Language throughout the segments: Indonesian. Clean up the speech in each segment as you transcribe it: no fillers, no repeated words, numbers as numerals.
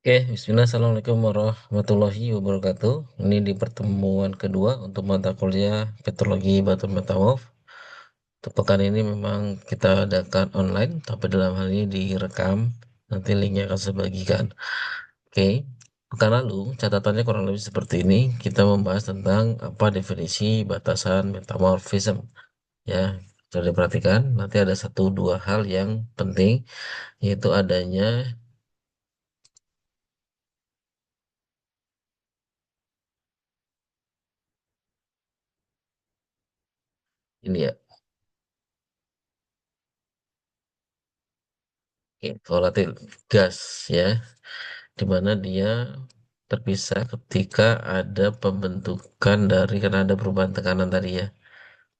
Oke, Bismillah, Assalamualaikum warahmatullahi wabarakatuh. Ini di pertemuan kedua untuk mata kuliah Petrologi Batu Metamorf. Untuk pekan ini memang kita adakan online, tapi dalam hal ini direkam. Nanti linknya akan saya bagikan. Oke, pekan lalu catatannya kurang lebih seperti ini. Kita membahas tentang apa definisi batasan metamorfism. Ya, coba diperhatikan. Nanti ada satu dua hal yang penting, yaitu adanya ini ya. Oke, volatil gas ya, di mana dia terpisah ketika ada pembentukan dari karena ada perubahan tekanan tadi ya,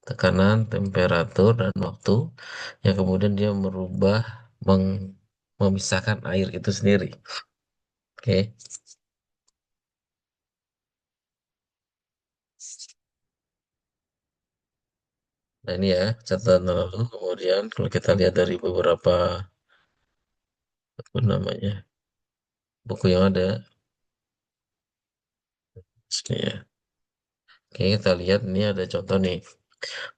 tekanan, temperatur, dan waktu yang kemudian dia merubah memisahkan air itu sendiri. Oke, nah ini ya catatan lalu. Kemudian kalau kita lihat dari beberapa apa namanya buku yang ada sini ya. Oke, kita lihat ini ada contoh nih.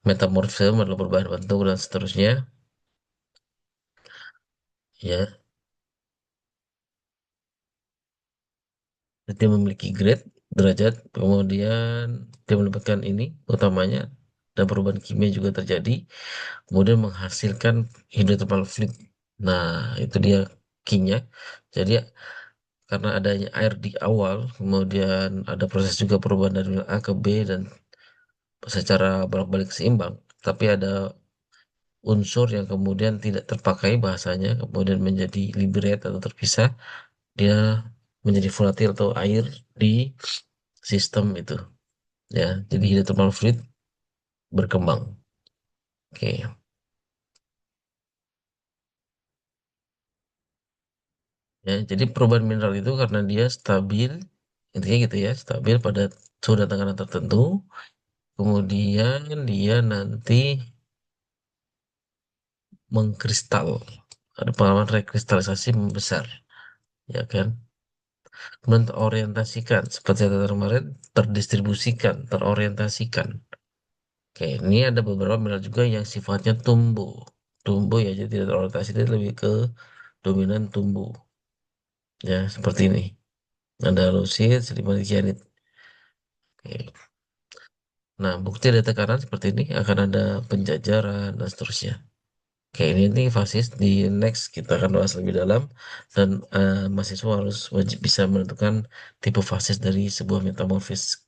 Metamorfisme adalah perubahan bentuk dan seterusnya. Ya, dia memiliki grade, derajat, kemudian dia mendapatkan ini utamanya, dan perubahan kimia juga terjadi, kemudian menghasilkan hidrothermal fluid. Nah, itu dia key-nya. Jadi karena adanya air di awal, kemudian ada proses juga perubahan dari A ke B dan secara bolak-balik seimbang, tapi ada unsur yang kemudian tidak terpakai bahasanya, kemudian menjadi liberate atau terpisah, dia menjadi volatil atau air di sistem itu. Ya, jadi hidrothermal fluid berkembang. Oke, ya, jadi perubahan mineral itu karena dia stabil, intinya gitu ya, stabil pada suhu dan tekanan tertentu, kemudian dia nanti mengkristal, ada pengalaman rekristalisasi membesar, ya kan? Kemudian terorientasikan, seperti yang kemarin, terdistribusikan, terorientasikan. Oke, ini ada beberapa mineral juga yang sifatnya tumbuh, tumbuh ya, jadi tidak terorientasi, dia lebih ke dominan tumbuh, ya seperti ini. Ada lusit, sedimen kianit. Oke. Nah, bukti ada tekanan seperti ini akan ada penjajaran dan seterusnya. Oke, ini fasis di next kita akan bahas lebih dalam dan mahasiswa harus wajib bisa menentukan tipe fasis dari sebuah metamorfisme.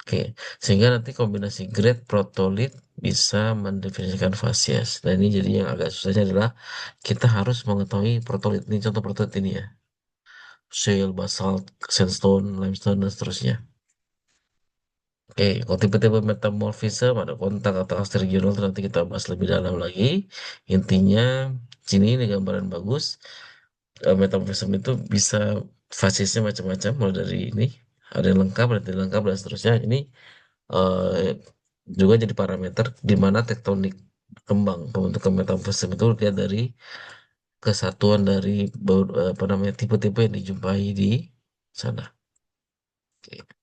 Oke, sehingga nanti kombinasi grade protolit bisa mendefinisikan fasies. Nah, ini jadi yang agak susahnya adalah kita harus mengetahui protolit. Ini contoh protolit ini ya. Shale, basalt, sandstone, limestone, dan seterusnya. Oke, kalau tipe-tipe metamorfisme ada kontak atau regional itu nanti kita bahas lebih dalam lagi. Intinya, sini ini gambaran bagus. Metamorfisme itu bisa fasisnya macam-macam, mulai dari ini ada yang lengkap, ada yang tidak lengkap dan seterusnya. Ini eh, juga jadi parameter di mana tektonik kembang pembentukan metamorfisme itu lihat dari kesatuan dari apa namanya tipe-tipe yang dijumpai di sana. Oke,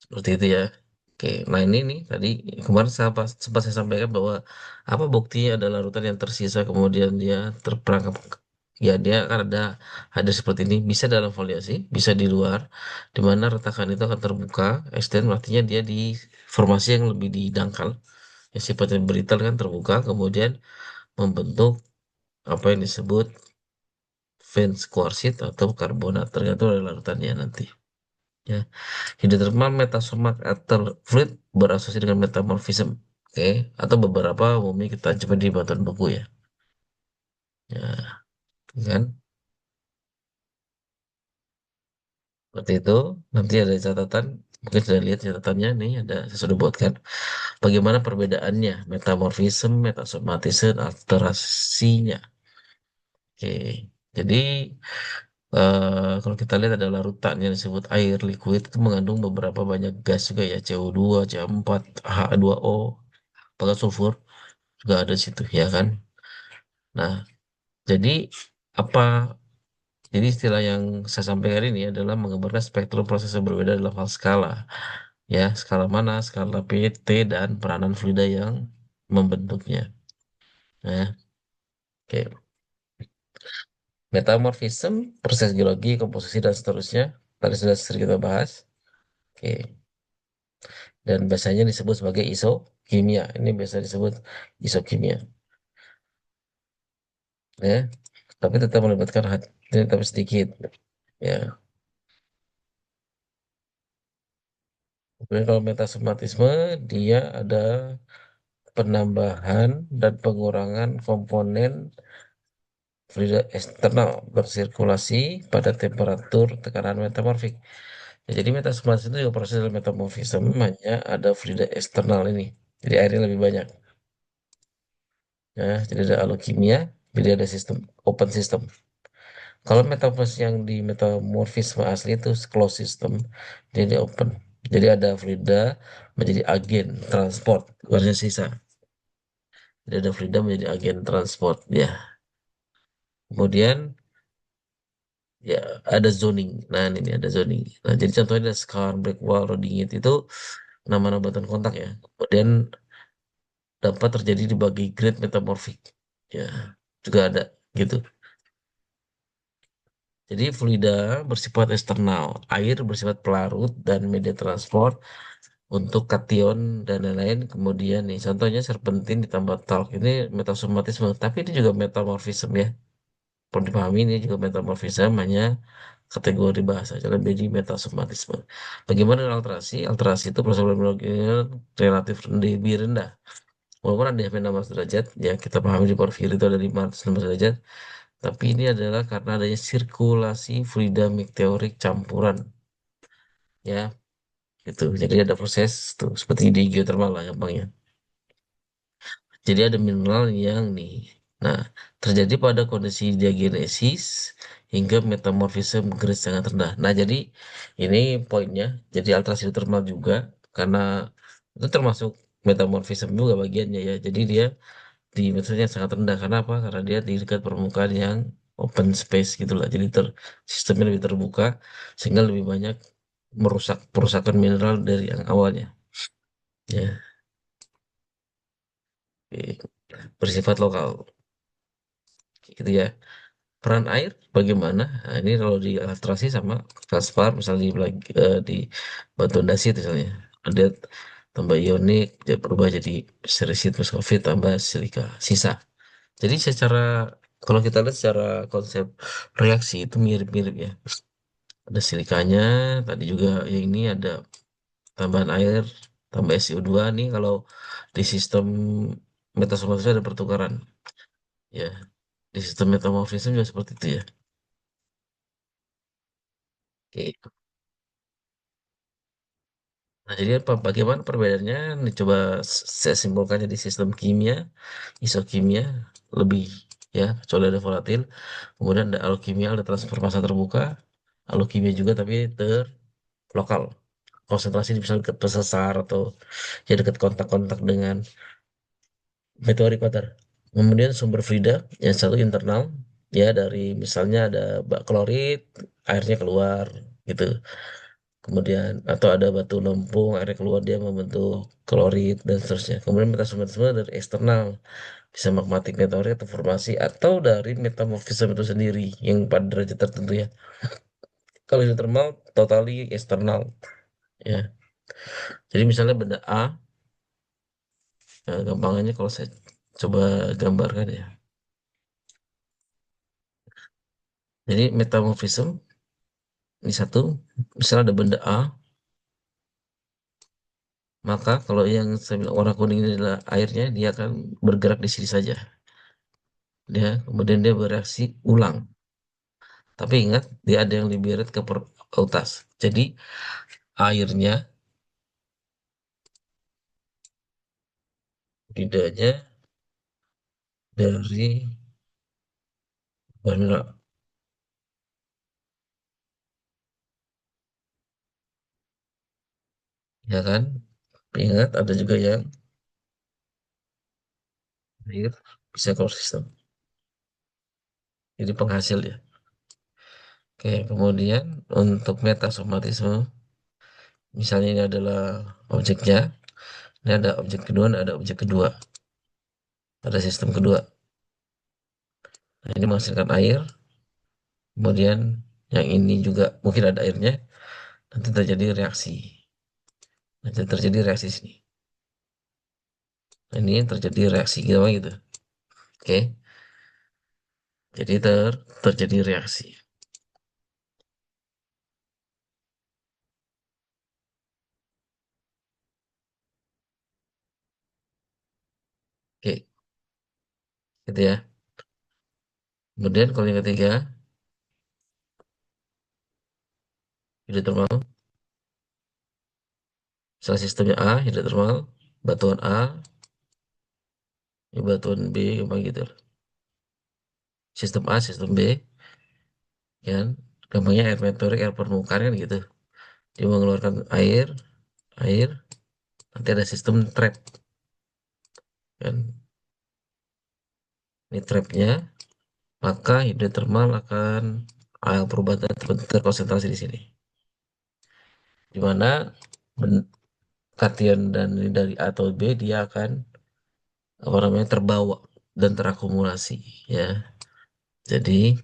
seperti itu ya. Oke, nah ini nih tadi kemarin sempat saya sampaikan bahwa apa buktinya ada larutan yang tersisa kemudian dia terperangkap, ya dia akan ada seperti ini, bisa dalam foliasi, bisa di luar, di mana retakan itu akan terbuka, extend artinya dia di formasi yang lebih di dangkal, yang sifatnya beritel kan terbuka, kemudian membentuk apa yang disebut fines quartzite atau karbonat tergantung dari larutannya nanti. Ya. Hidrothermal metasomat ether fluid berasosiasi dengan metamorfism. Oke, atau beberapa umumnya kita coba di batuan buku ya. Ya, kan? Seperti itu. Nanti ada catatan. Mungkin sudah lihat catatannya nih, ada saya sudah buatkan. Bagaimana perbedaannya metamorfism, metasomatisme, alterasinya. Oke. Jadi kalau kita lihat ada larutan yang disebut air liquid itu mengandung beberapa banyak gas juga ya, CO2, CH4, H2O, bahkan sulfur juga ada di situ ya kan. Nah, jadi Apa jadi istilah yang saya sampaikan ini adalah menggambarkan spektrum proses yang berbeda dalam hal skala. Ya, skala mana, skala P, T, dan peranan fluida yang membentuknya. Nah, oke. Metamorfism, proses geologi, komposisi, dan seterusnya. Tadi sudah sering kita bahas. Oke. Dan biasanya disebut sebagai isokimia. Ini biasa disebut isokimia. Ya, tapi tetap melibatkan hati, tapi sedikit. Ya. Kemudian kalau metasomatisme, dia ada penambahan dan pengurangan komponen fluida eksternal bersirkulasi pada temperatur tekanan metamorfik. Ya, jadi metasomatisme itu juga proses dalam metamorfisme, hanya ada fluida eksternal ini. Jadi airnya lebih banyak. Ya, jadi ada alokimia, jadi ada sistem open system. Kalau metamorfisme yang di metamorfisme asli itu closed system, jadi open. Jadi ada fluida menjadi agen transport, warna sisa. Jadi ada fluida menjadi agen transport. Ya, kemudian ya ada zoning. Nah ini ada zoning. Nah jadi contohnya ada scar, break wall, rodingit itu nama-nama batuan kontak ya. Kemudian dapat terjadi di bagi grade metamorfik. Ya juga ada gitu. Jadi fluida bersifat eksternal, air bersifat pelarut dan media transport untuk kation dan lain-lain. Kemudian nih contohnya serpentin ditambah talk ini metasomatisme, tapi ini juga metamorfisme ya. Perlu dipahami ini juga metamorfisme hanya kategori bahasa jalan jadi metasomatisme. Bagaimana dengan alterasi? Alterasi itu proses biologi relatif lebih rendah. Walaupun ada yang 16 derajat, ya kita pahami di porfiri itu ada 516 derajat, tapi ini adalah karena adanya sirkulasi fluida meteorik campuran, ya, gitu. Jadi ada proses tuh seperti di geothermal lah gampangnya. Jadi ada mineral yang nih. Nah, terjadi pada kondisi diagenesis hingga metamorfisme grade sangat rendah. Nah, jadi ini poinnya. Jadi alterasi hidrotermal juga karena itu termasuk metamorfisme juga bagiannya ya. Jadi dia di metersnya sangat rendah. Karena apa? Karena dia di dekat permukaan yang open space gitulah. Jadi sistemnya lebih terbuka sehingga lebih banyak merusak perusakan mineral dari yang awalnya. Ya, oke. Bersifat lokal gitu ya. Peran air bagaimana? Nah, ini kalau di ilustrasi sama Caspar, misalnya di batu andasit misalnya, ada tambah ionik, dia berubah jadi serisit muskovit tambah silika sisa. Jadi secara kalau kita lihat secara konsep reaksi itu mirip-mirip ya. Ada silikanya, tadi juga yang ini ada tambahan air, tambah SiO2 nih kalau di sistem metasomatis ada pertukaran ya. Di sistem metamorfisme juga seperti itu ya. Oke. Nah, jadi apa, bagaimana perbedaannya? Nih, coba saya simpulkannya di sistem kimia, isokimia, lebih ya, kecuali ada volatil. Kemudian ada alkimia, ada transfer massa terbuka. Alkimia juga tapi terlokal. Konsentrasi di misalnya dekat pesesar atau ya dekat kontak-kontak dengan meteorik water. Kemudian sumber fluida yang satu internal, ya dari misalnya ada bak klorit, airnya keluar gitu. Kemudian atau ada batu lempung akhirnya keluar dia membentuk klorid dan seterusnya. Kemudian metasomatisme dari eksternal bisa magmatik meteorit atau formasi atau dari metamorfisme itu sendiri yang pada derajat tertentu ya. Kalau hidrotermal totally eksternal ya. Jadi misalnya benda A, ya, gampangannya kalau saya coba gambarkan ya. Jadi metamorfisme ini satu, misalnya ada benda A, maka kalau yang saya bilang warna kuning ini adalah airnya, dia akan bergerak di sini saja. Dia kemudian dia bereaksi ulang. Tapi ingat, dia ada yang liberate ke atas. Jadi airnya, lidahnya dari warna, ya kan? Ingat, ada juga yang air bisa keluar sistem. jadi penghasil ya. Oke, kemudian untuk metasomatisme, misalnya ini adalah objeknya, ini ada objek kedua, ada objek kedua, ada sistem kedua. Nah, ini menghasilkan air, kemudian yang ini juga mungkin ada airnya, nanti terjadi reaksi. Nanti terjadi reaksi sini. Nah, ini terjadi reaksi gitu, gitu. Oke, jadi terjadi reaksi. Oke, gitu ya. Kemudian kalau yang ketiga, hidrotermal. Misalnya sistemnya A, hidrotermal, batuan A, ini batuan B, gampang gitu. Sistem A, sistem B, kan? Gampangnya air meteorik, air permukaan kan gitu. Dia mengeluarkan air, air, nanti ada sistem trap, kan? Ini trapnya, maka hidrotermal akan perubahan terkonsentrasi di sini. Di mana kation dan dari A atau B dia akan apa namanya terbawa dan terakumulasi ya. Jadi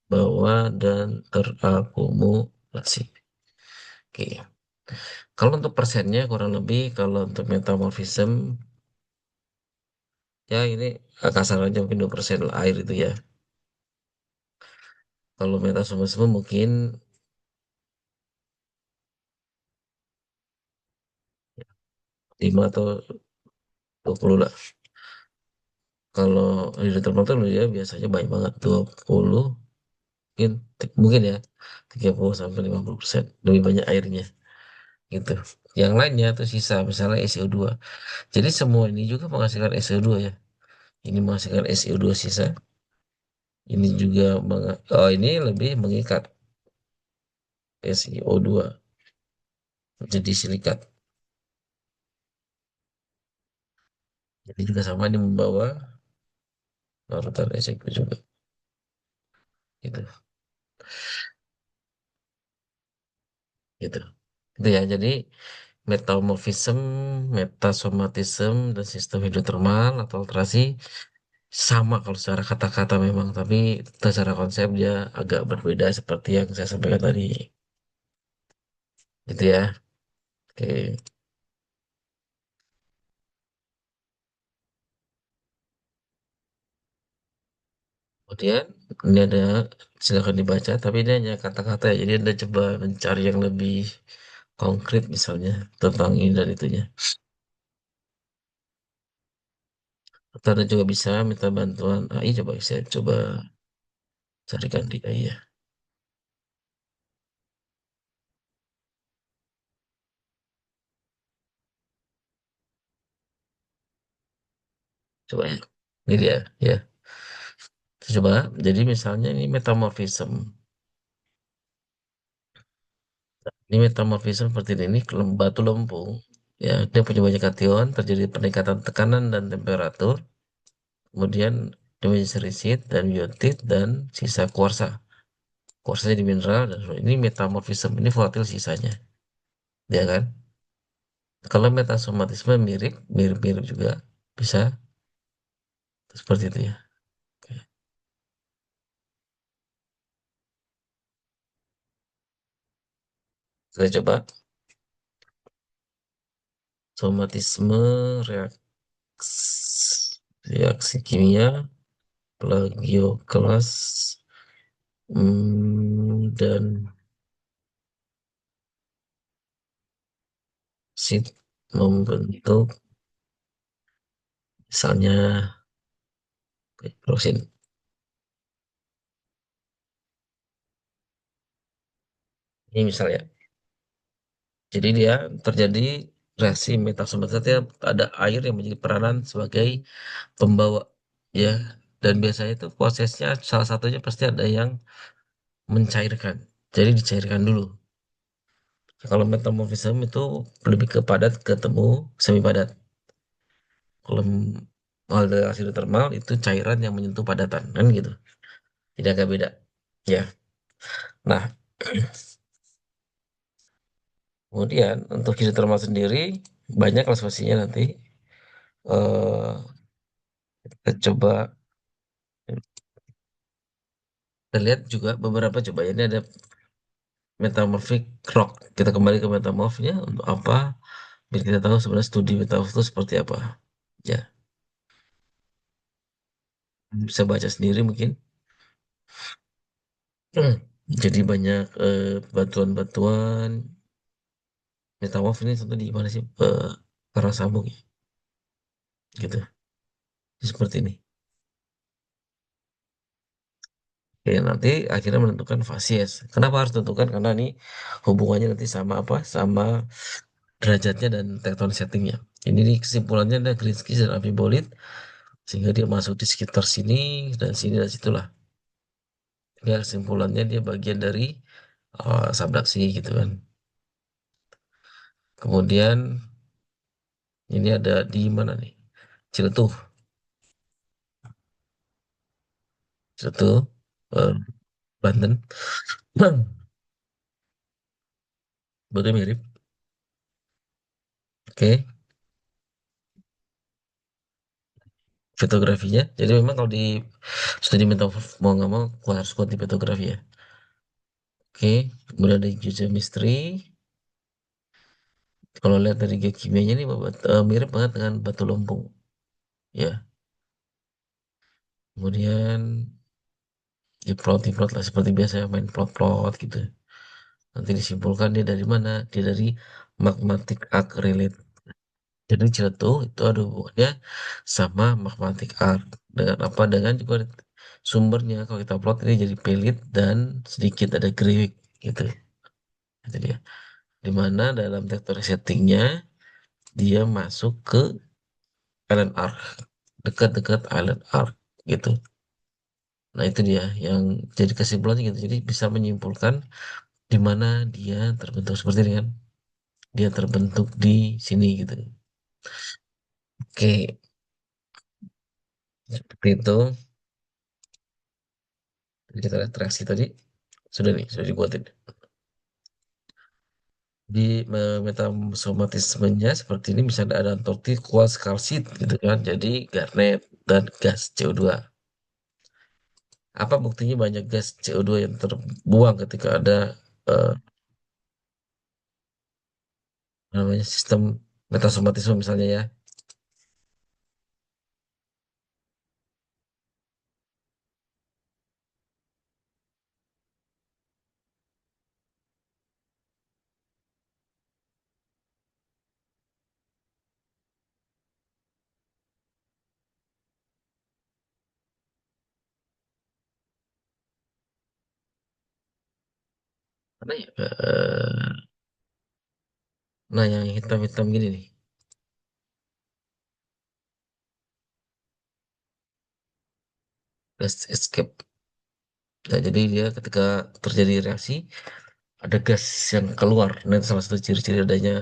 bawa dan terakumulasi. Oke. Kalau untuk persennya kurang lebih kalau untuk metamorfism ya ini kasar aja mungkin 2% lah air itu ya. Kalau metamorfism mungkin 5 atau 20 lah. Kalau hidrotermal itu ya biasanya banyak banget 20 mungkin mungkin ya 30 sampai 50% lebih banyak airnya gitu. Yang lainnya tuh sisa misalnya SO2. Jadi semua ini juga menghasilkan SO2 ya. Ini menghasilkan SO2 sisa. Ini juga oh ini lebih mengikat SiO2 jadi silikat. Jadi juga sama ini membawa larutan SiO2 juga gitu. Gitu. Itu ya. Jadi metamorfism, metasomatism dan sistem hidrotermal atau alterasi sama kalau secara kata-kata memang, tapi secara konsep dia agak berbeda seperti yang saya sampaikan tadi. Gitu ya. Oke. Kemudian ini ada silakan dibaca, tapi ini hanya kata-kata ya. Jadi Anda coba mencari yang lebih konkret misalnya tentang ini dan itunya. Atau Anda juga bisa minta bantuan AI, coba saya coba carikan di AI ya. Coba ya. Ini dia ya. Coba, jadi misalnya ini metamorfism. Ini metamorfism seperti ini batu lempung. Ya, dia punya banyak kation, terjadi peningkatan tekanan dan temperatur. Kemudian dia menjadi serisit dan biotit dan sisa kuarsa. Kuarsanya di mineral dan ini metamorfism. Ini volatil sisanya. Ya kan? Kalau metasomatisme mirip, mirip-mirip juga bisa seperti itu ya. Oke. Kita coba somatisme reaksi, reaksi kimia plagioklas dan sit membentuk misalnya prosin. Ini misalnya. Jadi dia terjadi reaksi metasomatisme ada air yang menjadi peranan sebagai pembawa ya. Dan biasanya itu prosesnya salah satunya pasti ada yang mencairkan. Jadi dicairkan dulu. Kalau metamorfism itu lebih ke padat ketemu semi padat. Kalau Aldehyat hidrotermal itu cairan yang menyentuh padatan, kan gitu. Jadi agak beda. Ya. Nah, kemudian untuk hidrotermal sendiri banyak klasifikasinya nanti. eh kita coba kita lihat juga beberapa coba ini ada metamorphic rock. Kita kembali ke metamorfnya untuk apa? Biar kita tahu sebenarnya studi metamorf itu seperti apa. Ya, bisa baca sendiri mungkin. Jadi banyak batuan-batuan metamorf ini contoh di mana sih? Karang sambung ya, gitu. Seperti ini. Oke, nanti akhirnya menentukan fasies. Kenapa harus tentukan? Karena ini hubungannya nanti sama apa? Sama derajatnya dan tektonik settingnya. Ini nih kesimpulannya ada Greenskis dan amphibolite sehingga dia masuk di sekitar sini dan sini dan situlah. Ya kesimpulannya dia bagian dari subduksi gitu kan. Kemudian ini ada di mana nih? Ciletuh, Ciletuh, eh, Banten. Bentuknya mirip. Oke, fotografinya. Jadi memang kalau di studi mental mau nggak mau harus kuat di fotografi ya. Oke, kemudian ada geochemistry. Kalau lihat dari geokimianya ini mirip banget dengan batu lompung. Ya, kemudian diplot lah seperti biasa main plot-plot gitu. Nanti disimpulkan dia dari mana? Dia dari magmatic arc relate. Jadi Ciletuh itu ada hubungannya sama magmatic arc. Dengan apa? Dengan juga sumbernya. Kalau kita plot ini jadi pelit dan sedikit ada geriwik gitu. Itu dia. Dimana dalam tektonik settingnya dia masuk ke Island Arc. Dekat-dekat Island Arc gitu. Nah itu dia yang jadi kesimpulannya gitu. Jadi bisa menyimpulkan di mana dia terbentuk seperti ini kan. Dia terbentuk di sini gitu. Oke, seperti itu. Jadi kita lihat reaksi tadi. Sudah nih, sudah dibuatin. Di metasomatismenya seperti ini misalnya ada antorti, kuas, kalsit gitu kan. Jadi garnet dan gas CO2. Apa buktinya banyak gas CO2 yang terbuang ketika ada eh, namanya sistem metasomatisme misalnya ya. Mana ya? Nah yang hitam-hitam gini nih, gas escape. Nah, jadi dia ketika terjadi reaksi ada gas yang keluar. Nah, itu salah satu ciri-ciri adanya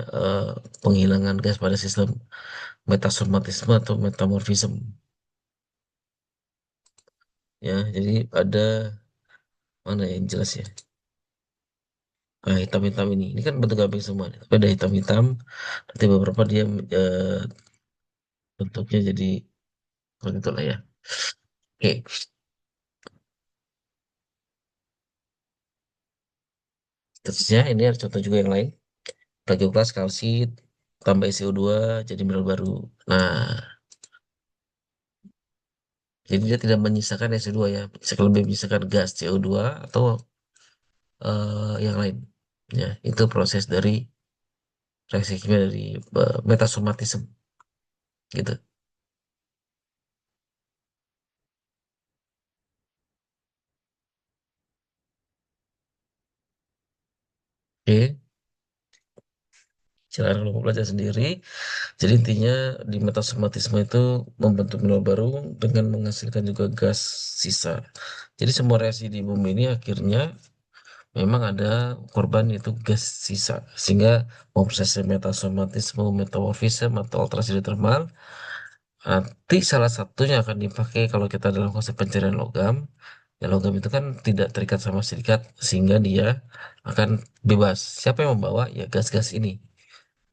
penghilangan gas pada sistem metasomatisme atau metamorfisme. Ya, jadi ada mana yang jelas ya? Nah, hitam-hitam ini kan bentuk gamping semua. Nih. Tapi ada hitam-hitam, nanti beberapa dia eh, bentuknya jadi seperti itulah ya. Oke, terusnya ini ada contoh juga yang lain. Plagioklas kalsit tambah SiO2 jadi mineral baru. Nah, jadi dia tidak menyisakan SiO2 ya, lebih menyisakan gas CO2 atau yang lain. Ya, itu proses dari reaksi kimia dari metasomatisme gitu. Oke, silakan kamu belajar sendiri. Jadi intinya di metasomatisme itu membentuk mineral baru dengan menghasilkan juga gas sisa. Jadi semua reaksi di bumi ini akhirnya memang ada korban yaitu gas sisa. Sehingga mau proses metasomatisme, metamorfisme atau ultrasonic thermal Nanti salah satunya akan dipakai kalau kita dalam konsep pencarian logam. Ya logam itu kan tidak terikat sama silikat sehingga dia akan bebas. Siapa yang membawa? Ya gas-gas ini,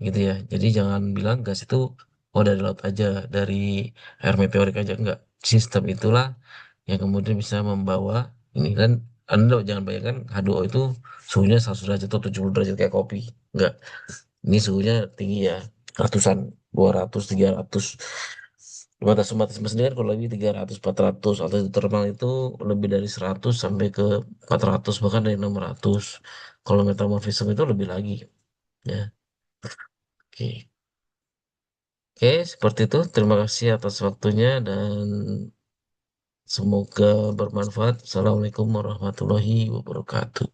gitu ya. Jadi jangan bilang gas itu oh dari laut aja, dari air meteorik aja, enggak. Sistem itulah yang kemudian bisa membawa ini kan. Anda jangan bayangkan H2O itu suhunya 100 derajat atau 70 derajat kayak kopi. Enggak. Ini suhunya tinggi ya, ratusan, 200, 300. Batas metabolisme sendiri kan kalau lebih 300, 400, atau termal itu lebih dari 100 sampai ke 400, bahkan dari 600. Kalau metamorfisme itu lebih lagi. Ya, oke. Oke, seperti itu. Terima kasih atas waktunya dan semoga bermanfaat. Assalamualaikum warahmatullahi wabarakatuh.